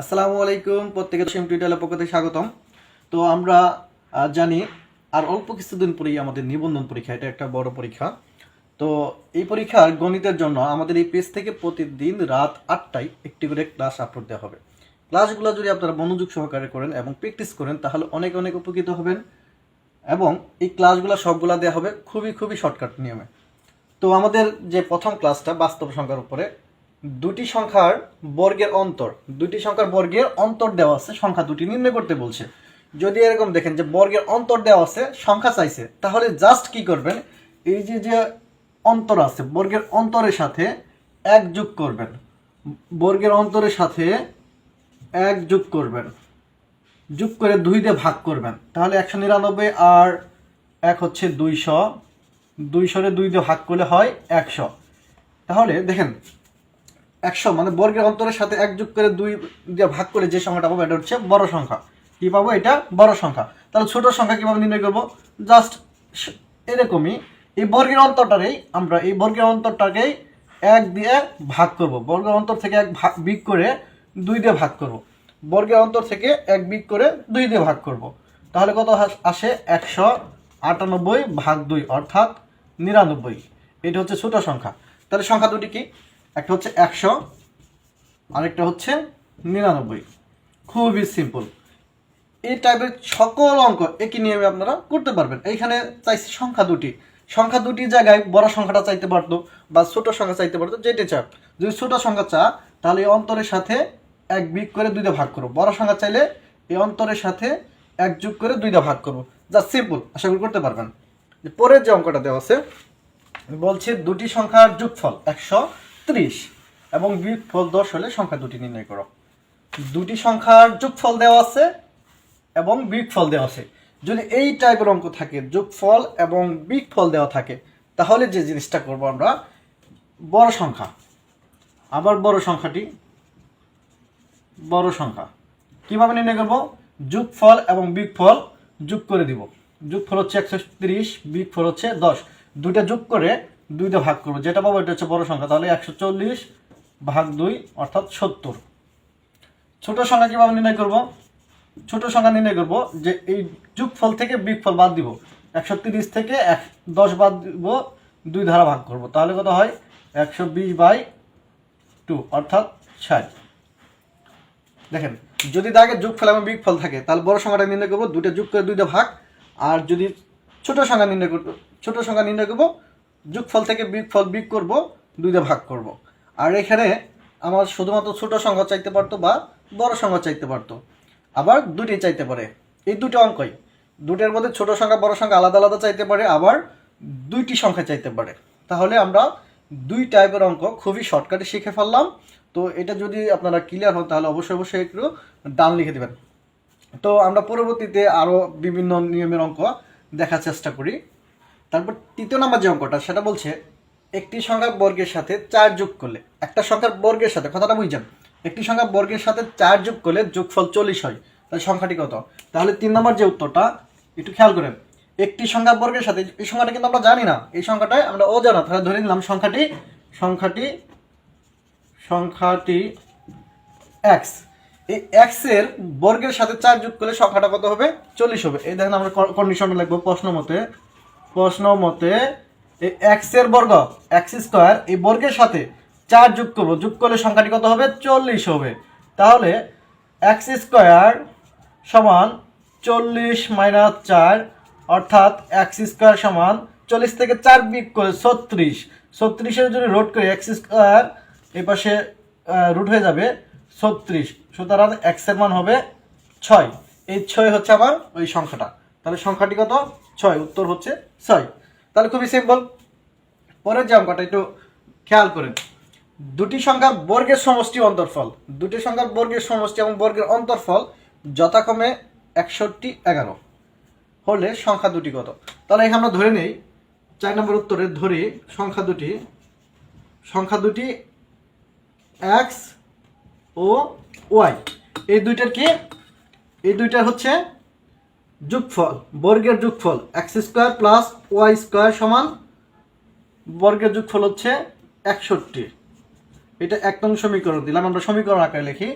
আসসালামু আলাইকুম, প্রত্যেকের সেম টিউটোরিয়ালের পক্ষ থেকে স্বাগতম। তো আমরা জানি আর অল্প কিছুদিন পরেই আমাদের নিবন্ধন পরীক্ষা, এটা একটা বড় পরীক্ষা। তো এই পরীক্ষার গণিতের জন্য আমাদের এই পেজ থেকে প্রতিদিন রাত 8টায় একটি করে ক্লাস আপলোড দেওয়া হবে। ক্লাসগুলো যদি আপনারা মনোযোগ সহকারে করেন এবং প্র্যাকটিস করেন তাহলে অনেক অনেক উপকৃত হবেন। এবং এই ক্লাসগুলো সবগুলো দেওয়া হবে খুবই শর্টকাট নিয়মে। তো আমাদের যে প্রথম ক্লাসটা বাস্তব সংখ্যার উপরে, দুটি সংখ্যার বর্গের অন্তর দেওয়া আছে, সংখ্যা দুটি নির্ণয় করতে বলছে। যদি এরকম দেখেন যে বর্গের অন্তর দেওয়া আছে, সংখ্যা চাইছে, তাহলে জাস্ট কি করবেন, এই যে অন্তর আছে বর্গের অন্তরের সাথে এক যোগ করবেন, বর্গের অন্তরের সাথে এক যোগ করবেন, যোগ করে 2 দিয়ে ভাগ করবেন, তাহলে 199 আর এক হচ্ছে 200, 200 2 দিয়ে ভাগ করলে হয় 100। তাহলে দেখেন 100 মানে বর্গের অন্তরের সাথে এক যোগ করে 2 দিয়ে ভাগ করে যে সংখ্যাটা পাবো এটা হচ্ছে বড় সংখ্যা। কি পাবো? এটা বড় সংখ্যা। তাহলে ছোট সংখ্যা কিভাবে নির্ণয় করবো? জাস্ট এরকমই এই বর্গের অন্তরটাকেই 1 দিয়ে ভাগ করব, বর্গের অন্তর থেকে 1 বিয়োগ করে 2 দিয়ে ভাগ করব, বর্গের অন্তর থেকে 1 বিয়োগ করে 2 দিয়ে ভাগ করব। তাহলে কত আসে? 198 ভাগ 2 অর্থাৎ 99। এটা হচ্ছে ছোট সংখ্যা। তাহলে সংখ্যা দুটি কি? একটা হচ্ছে 100, আরেকটা হচ্ছে 99। খুবই সিম্পল। এই টাইপের সকল অঙ্ক একই নিয়মে আপনারা করতে পারবেন। এইখানে চাইছি সংখ্যা দুটি জায়গায় বড় সংখ্যাটা চাইতে পারতো বা ছোট সংখ্যা চাইতে পারতো, যেটা চাপ। যদি ছোট সংখ্যা চা তাহলে এই অন্তরের সাথে 1 বিয়োগ করে 2 দিয়ে ভাগ করবো, বড় সংখ্যা চাইলে এই অন্তরের সাথে 1 যোগ করে 2 দিয়ে ভাগ করবো। জাস্ট সিম্পল, আশা করি করতে পারবেন। পরের যে অঙ্কটা দেওয়া আছে বলছে দুটি সংখ্যার যোগফল 130 এবং বিয়োগফল 10 হলে সংখ্যা দুটি নির্ণয় করো। দুটি সংখ্যার যোগফল দেওয়া আছে এবং বিয়োগফল দেওয়া আছে। যদি এই টাইপের অঙ্ক থাকে, যোগফল এবং বিয়োগফল দেওয়া থাকে, তাহলে যে জিনিসটা করব আমরা, বড় সংখ্যা কিভাবে নির্ণয় করব? যোগফল এবং বিয়োগফল যোগ করে দিব। যোগফল হচ্ছে 130, বিয়োগফল হচ্ছে 10, দুইটা যোগ করে 2 দিয়ে ভাগ করবো, যেটা পাবো এটা হচ্ছে বড় সংখ্যা। তাহলে 140 ভাগ 2 অর্থাৎ 70। ছোট সংখ্যা কিভাবে নির্ণয় করব? ছোট সংখ্যা নির্ণয় করব যে এই যোগফল থেকে বিয়োগফল বাদ দিব, 130 থেকে 10 বাদ দিব, 2 দ্বারা ভাগ করব, তাহলে কত হয়? 120/2 অর্থাৎ 60। দেখেন, যদি দাগে যোগফল এবং বিয়োগফল থাকে তাহলে বড় সংখ্যাটা নির্ণয় করব, দুটো যোগ করে 2 দিয়ে ভাগ। আর যদি ছোট সংখ্যা নির্ণয় করব, যোগফল থেকে বিয়োগফল বিয়োগ করব, 2 দিয়ে ভাগ করব। আর এখানে আমার শুধুমাত্র ছোট সংখ্যা চাইতে পারতো বা বড় সংখ্যা চাইতে পারতো, আবার দুটি চাইতে পারে। এই দুটো অঙ্কই, দুটোর মধ্যে ছোট সংখ্যা বড় সংখ্যা আলাদা আলাদা চাইতে পারে, আবার দুইটি সংখ্যা চাইতে পারে। তাহলে আমরা 2 টাইপের অঙ্ক খুবই শর্টকাটে শিখে ফেললাম। তো এটা যদি আপনারা ক্লিয়ার হন তাহলে অবশ্যই একটু ডান লিখে দেবেন। তো আমরা পরবর্তীতে আরও বিভিন্ন নিয়মের অঙ্ক দেখার চেষ্টা করি। তারপর 3 নম্বর যে অঙ্কটা সেটা বলছে একটি সংখ্যার বর্গের সাথে 4 যোগ করলে, একটা সংখ্যার বর্গের সাথে, কথাটা বুঝছেন, একটি সংখ্যা বর্গের সাথে 4 যোগ করলে যোগফল 40 হয়, তাহলে সংখ্যাটি কত? তাহলে 3 নম্বর যে উত্তরটা একটু খেয়াল করেন, একটি সংখ্যা বর্গের সাথে, এই সংখ্যাটা কিন্তু আমরা জানি না, এই সংখ্যাটাই আমরা অজানা, তাহলে ধরে নিলাম সংখ্যাটি x। এই x এর বর্গের সাথে 4 যোগ করলে সংখ্যাটা কত হবে? 40 হবে। এই দেখেন আমরা কন্ডিশনটা লিখবো প্রশ্ন মতে এই x এর বর্গ x স্কয়ার এই বর্গের সাথে 4 যোগ করব, যোগ করলে সংখ্যাটি কত হবে? 40 হবে। তাহলে x স্কয়ার সমান 40 মাইনাস 4 অর্থাৎ x স্কয়ার সমান 40 থেকে 4 বিয়োগ করে 36, 36 এর যদি রুট করি x স্কয়ার এই পাশে রুট হয়ে যাবে 36, সুতরাং x এর মান হবে 6। এই 6 হচ্ছে আমার ওই সংখ্যাটা। তাহলে সংখ্যাটি কত? 6, উত্তর হচ্ছে 6। তাহলে খুবই সিম্পল। পরের যে অঙ্কটা একটু খেয়াল করেন, দুটি সংখ্যার বর্গের সমষ্টি এবং বর্গের অন্তরফল যথাক্রমে 61, 11 হলে সংখ্যা দুটি কত? তাহলে এখানে আমরা ধরে নেই 4 নম্বর উত্তরে ধরি সংখ্যা দুটি x ও y, এই দুইটার কি? এই দুইটার হচ্ছে যোগফল, বর্গের যোগফল x square plus y square সমান বর্গের যোগফল হচ্ছে 61। এটা 1 নং সমীকরণ দিলাম, আমরা সমীকরণ আকারে লিখি।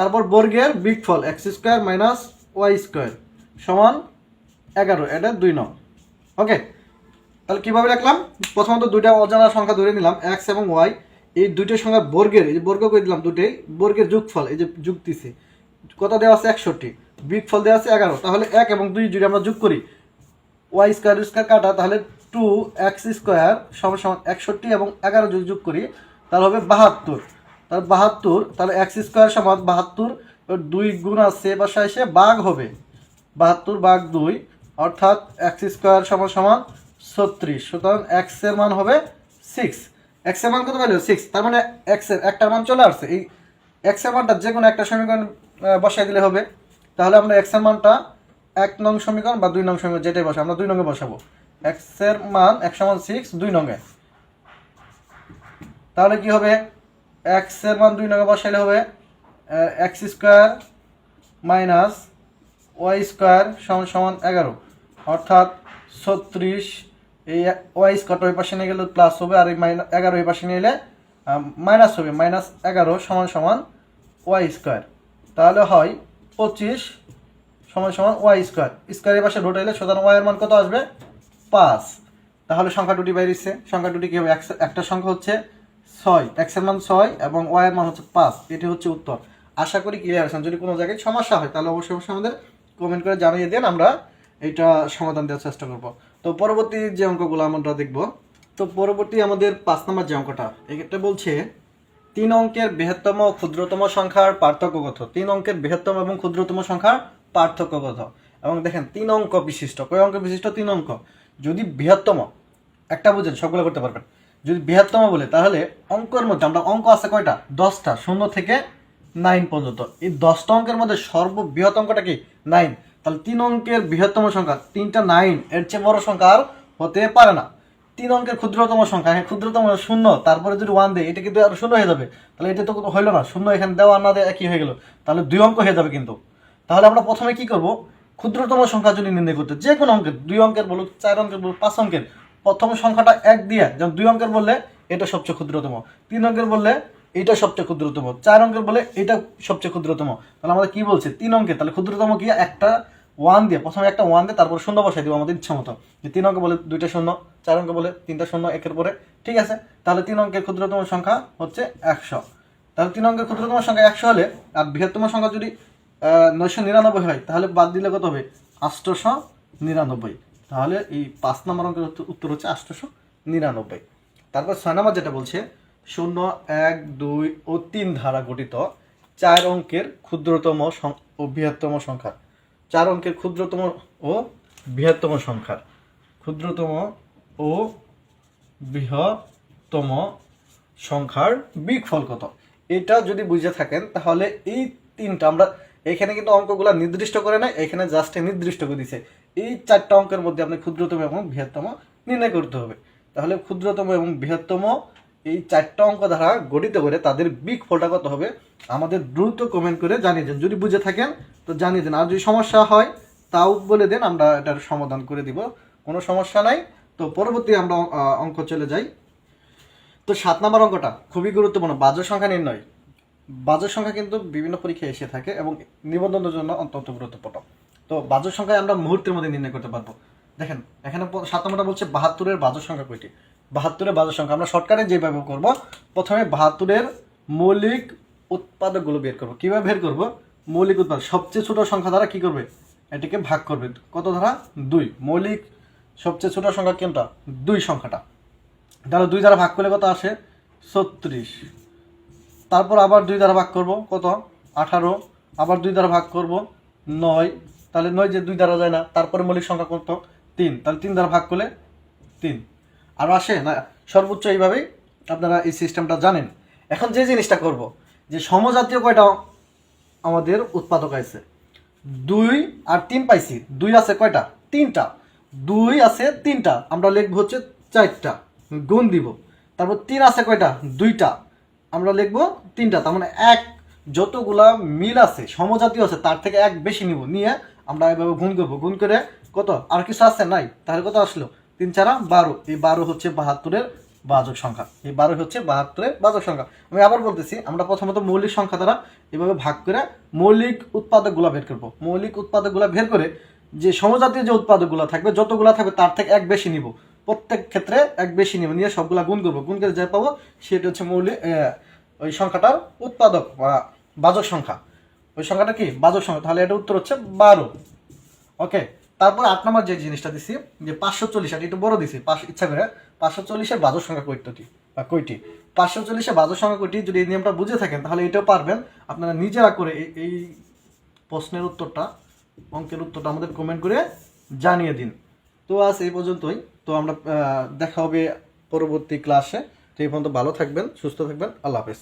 তারপর বর্গের বিগফল X square minus Y square সমান 11, এটা 2 নং। ওকে, তাহলে কীভাবে রাখলাম? প্রথমত দুইটা অজানা সংখ্যা ধরে নিলাম, এক্স এবং ওয়াই, এই দুইটা সংখ্যার বর্গের, এই যে বর্গ করে দিলাম দুটোই, বর্গের যোগফল এই যে যোগ দিছি, কত দেওয়া আছে 61, বিগফল দেওয়া আছে 11। তাহলে 1 এবং 2 যদি আমরা যোগ করি, ওয়াই স্কোয়ার স্কোয়ার কাটা, তাহলে 2x স্কোয়ার সমান 61 এবং 11 যদি যোগ করি তাহলে হবে 72। তাহলে 72, তাহলে এক্স স্কোয়ার সমান 72, 2 গুণ আছে বাসায় এসে ভাগ হবে, 72 ভাগ 2 অর্থাৎ এক্স স্কোয়ার সমান 36। সুতরাং এক্স এর মান হবে 6। এক্স এর মান কত পাইল? 6। তার মানে এক্স এর একটা মান চলে আসছে। এই এক্স এর মানটা যে কোনো একটা সমীকরণ বসাই দিলে হবে। তাহলে আমরা এক্স এর মানটা 1 নং সমীকরণ বা 2 নং সমীকরণ যেটাই বসাবো, আমরা 2 নঙে বসাবো। এক্স এর মান x সমান 6 2 নঙে। তাহলে কি হবে? এক্স এর মান 2 নঙে বসাইলে হবে X square minus Y square সমান 11 অর্থাৎ 36। এই ওয়াই স্কোয়ারটা ওই পাশে নিয়ে গেলে প্লাস হবে, আর এই -11 ওই পাশে নিয়ে এলে মাইনাস হবে, -11 সমান ওয়াই স্কোয়ার। তাহলে হয় 25 সমান ওয়াই স্কোয়ার, স্কোয়ারের পাশে রুট এলে সুতরাং ওয়াই এর মান কত আসবে? 5। তাহলে সংখ্যা দুটি বাইরেছে। সংখ্যা দুটি কি হবে? একটা সংখ্যা হচ্ছে 6, এক্স এর মান 6 এবং ওয়াই এর মান হচ্ছে 5। এটি হচ্ছে উত্তর। আশা করি ক্লিয়ার আছেন। যদি কোনো জায়গায় সমস্যা হয় তাহলে অবশ্যই আমাদের কমেন্ট করে জানিয়ে দেন, আমরা এটা সমাধান দেওয়ার চেষ্টা করব। তো পরবর্তী যে অঙ্কগুলো আমরা দেখব, তো পরবর্তী আমাদের 5 নম্বর যে অঙ্কটা, এটা বলছে 3 অঙ্কের বৃহত্তম ও ক্ষুদ্রতম সংখ্যার পার্থক্য কত? 3 অঙ্কের বৃহত্তম এবং ক্ষুদ্রতম সংখ্যার পার্থক্য কত? এবং দেখেন 3 অঙ্ক বিশিষ্ট, কয় অঙ্ক বিশিষ্ট? 3 অঙ্ক। যদি বৃহত্তম একটা বুঝেন সবগুলো করতে পারবেন। যদি বৃহত্তম বলে তাহলে অঙ্কের মধ্যে আমরা অঙ্ক আছে কয়টা? 10টা, 0 থেকে 9 পর্যন্ত। এই 10টা অঙ্কের মধ্যে সর্ববৃহৎ অঙ্কটা কি? 9। তাহলে 3 অঙ্কের বৃহত্তম সংখ্যা 3টা 9, এর চেয়ে বড় সংখ্যা আর হতে পারে না। 3 অঙ্কের ক্ষুদ্রতম সংখ্যা, হ্যাঁ ক্ষুদ্রতম 0, তারপরে যদি 1 দেয় এটা কিন্তু আর 0 হয়ে যাবে। তাহলে এটা তো হইলো না, 0 এখানে দেওয়া না দেওয়া একই হয়ে গেল, তাহলে 2 অঙ্ক হয়ে যাবে কিন্তু। তাহলে আমরা প্রথমে কি করব? ক্ষুদ্রতম সংখ্যা যদি নির্ণয় করতে, যে কোনো অঙ্কের, 2 অঙ্কের বলুক, 4 অঙ্কের বলুক, 5 অঙ্কের, প্রথম সংখ্যাটা 1 দিয়ে, যেমন 2 অঙ্কের বললে এটা সবচেয়ে ক্ষুদ্রতম, 3 অঙ্কের বললে এটা সবচেয়ে ক্ষুদ্রতম, 4 অঙ্কের বলে এটা সবচেয়ে ক্ষুদ্রতম। তাহলে আমাদের কি বলছে? 3 অঙ্কের তাহলে ক্ষুদ্রতম কি? একটা 1 দিয়ে, প্রথমে একটা 1 দিয়ে তারপর 0 বসাই দিব আমাদের ইচ্ছা মতো। যে 3 অঙ্কে বলে 2টা 0, 4 অঙ্কে বলে 3টা 0 একের পরে, ঠিক আছে। তাহলে 3 অঙ্কের ক্ষুদ্রতম সংখ্যা হচ্ছে 100। তাহলে 3 অঙ্কের ক্ষুদ্রতম সংখ্যা 100 হলে, আর বৃহত্তম সংখ্যা যদি 999 হয়, তাহলে বাদ দিলে কত হবে? 899। তাহলে এই 5 নম্বর অঙ্কের উত্তর হচ্ছে 899। তারপর 6 নম্বর যেটা বলছে 0, 1, 2 ও 3 ধারা গঠিত 4 অঙ্কের ক্ষুদ্রতম ও বৃহত্তম সংখ্যা। 4 অঙ্কের ক্ষুদ্রতম ও বৃহত্তম সংখ্যার, ক্ষুদ্রতম ও বৃহত্তম সংখ্যার বিগফল কত? এটা যদি বুঝে থাকেন তাহলে এই 3টা আমরা এখানে কিন্তু অঙ্কগুলো নির্দিষ্ট করে নাই, এখানে জাস্ট নির্দিষ্ট করে দিছে। এই 4টা অঙ্কের মধ্যে আপনি ক্ষুদ্রতম এবং বৃহত্তম নির্ণয় করতে হবে। তাহলে ক্ষুদ্রতম এবং বৃহত্তম এই 4টা অঙ্ক দ্বারা গঠিত করে তাদের বিগফলটা কত হবে আমাদের দ্রুত কমেন্ট করে জানিয়ে দেন। যদি বুঝে থাকেন তো জানিয়ে দেন, আর যদি সমস্যা হয় তাও বলে দেন, আমরা এটার সমাধান করে দিব, কোনো সমস্যা নাই। তো পরবর্তী আমরা অঙ্ক চলে যাই। তো 7 নম্বর অঙ্কটা খুবই গুরুত্বপূর্ণ, বাজে সংখ্যা নির্ণয়। বাজের সংখ্যা কিন্তু বিভিন্ন পরীক্ষায় এসে থাকে এবং নিবন্ধনের জন্য অত্যন্ত গুরুত্বপূর্ণ। তো বাজের সংখ্যা আমরা মুহূর্তের মধ্যে নির্ণয় করতে পারবো। দেখেন এখানে 7 নম্বরটা বলছে 72-এর বাজের সংখ্যা কয়টি? 72-এর বাজের সংখ্যা আমরা শর্টকাটে যেভাবে করব, প্রথমে 72-এর মৌলিক উৎপাদকগুলো বের করব। কিভাবে বের করব? মৌলিক উৎপাদক সবচেয়ে ছোট সংখ্যা দ্বারা কি করবে? এটাকে ভাগ করবে। কত দ্বারা? 2। মৌলিক সবচেয়ে ছোট সংখ্যা কোনটা? 2 সংখ্যাটা। তাহলে 2 দ্বারা ভাগ করলে কত আসে? 36। তারপর আবার 2 দ্বারা ভাগ করব, কত? 18। আবার 2 দ্বারা ভাগ করব 9। তাহলে 9 যে 2 দ্বারা যায় না, তারপরে মৌলিক সংখ্যা কত? 3। তাহলে 3 দ্বারা ভাগ করলে 3। আর আসে না, সর্বোচ্চ এইভাবেই আপনারা এই সিস্টেমটা জানেন। এখন যে জিনিসটা করব, যে সমজাতীয় কয়টা আমাদের উৎপাদক আছে? 2 আর 3 পাইছি। 2 আছে কয়টা? 3টা। 2 আছে 3টা, আমরা লিখব হচ্ছে 4টা, গুণ দিব। তারপর 3 আছে কয়টা? 2টা, আমরা লিখবো 3টা। তার মানে 1 যতগুলা মিল আছে সমজাতীয় আছে তার থেকে 1 বেশি নিব, নিয়ে আমরা এভাবে গুণ করবো। গুণ করে কত? আর কিছু আছে? নাই। তাহলে কত আসলো? 3 4 12। এই 12 হচ্ছে 72-এর বাচক সংখ্যা। এই 12 হচ্ছে 72-এর বাচক সংখ্যা। আমি আবার বলতেছি, আমরা প্রথমত মৌলিক সংখ্যা দ্বারা এভাবে ভাগ করে মৌলিক উৎপাদকগুলো বের করব। মৌলিক উৎপাদকগুলো বের করে যে সমজাতীয় যে উৎপাদকগুলো থাকবে, যতগুলো থাকবে তার থেকে এক বেশি নিব, প্রত্যেক ক্ষেত্রে এক বেশি নিব, নিয়ে সবগুলা গুণ করবো, গুণ করে যা পাবো সেটা হচ্ছে মৌলিক ওই সংখ্যাটার উৎপাদক বা বাচক সংখ্যা। ওই সংখ্যাটা কি বাচক সংখ্যা, তাহলে এটা উত্তর হচ্ছে 12। ওকে, তারপর 8 নম্বর যে জিনিসটা দিছি যে 540, এটা একটু বড় দিছি ইচ্ছা করে। 540-এর বাচক সংখ্যা কয়টি 540-এর বাচক সংখ্যা কয়টি, যদি এই নিয়মটা বুঝে থাকেন তাহলে এটাও পারবেন। আপনারা নিজেরা করে এই প্রশ্নের উত্তরটা, অঙ্কের উত্তরটা আমাদের কমেন্ট করে জানিয়ে দিন। তো আজ এই পর্যন্তই। তো আমরা দেখা হবে পরবর্তী ক্লাসে। তো এই পর্যন্ত ভালো থাকবেন, সুস্থ থাকবেন, আল্লাহ হাফেজ।